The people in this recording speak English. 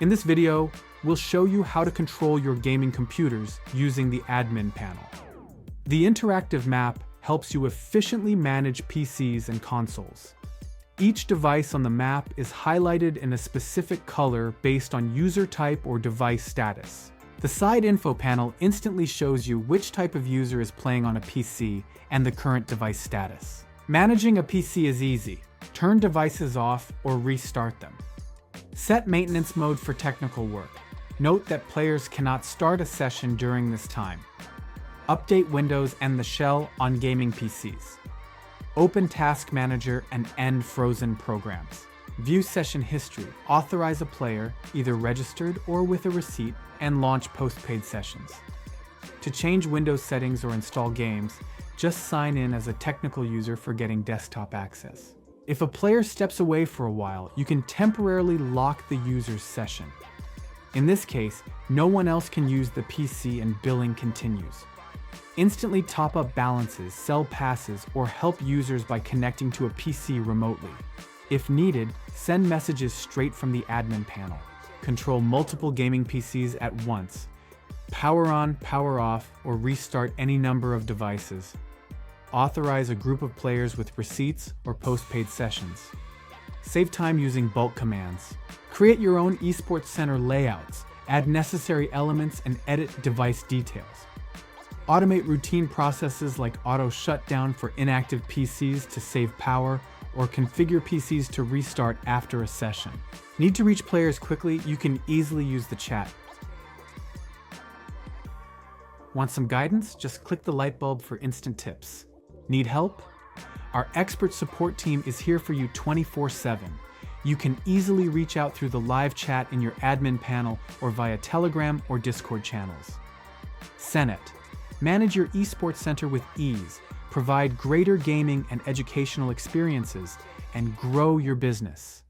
In this video, we'll show you how to control your gaming computers using the admin panel. The interactive map helps you efficiently manage PCs and consoles. Each device on the map is highlighted in a specific color based on user type or device status. The side info panel instantly shows you which type of user is playing on a PC and the current device status. Managing a PC is easy. Turn devices off or restart them. Set maintenance mode for technical work. Note that players cannot start a session during this time. Update Windows and the shell on gaming PCs. Open Task Manager and end frozen programs. View session history. Authorize a player, either registered or with a receipt, and launch post-paid sessions. To change Windows settings or install games, just sign in as a technical user for getting desktop access. If a player steps away for a while, you can temporarily lock the user's session. In this case, no one else can use the PC and billing continues. Instantly top up balances, sell passes, or help users by connecting to a PC remotely. If needed, send messages straight from the admin panel. Control multiple gaming PCs at once. Power on, power off, or restart any number of devices. Authorize a group of players with receipts or post-paid sessions. Save time using bulk commands. Create your own Esports Center layouts, add necessary elements, and edit device details. Automate routine processes like auto shutdown for inactive PCs to save power, or configure PCs to restart after a session. Need to reach players quickly? You can easily use the chat. Want some guidance? Just click the light bulb for instant tips. Need help? Our expert support team is here for you 24/7. You can easily reach out through the live chat in your admin panel or via Telegram or Discord channels. SENET. Manage your esports center with ease, provide greater gaming and educational experiences, and grow your business.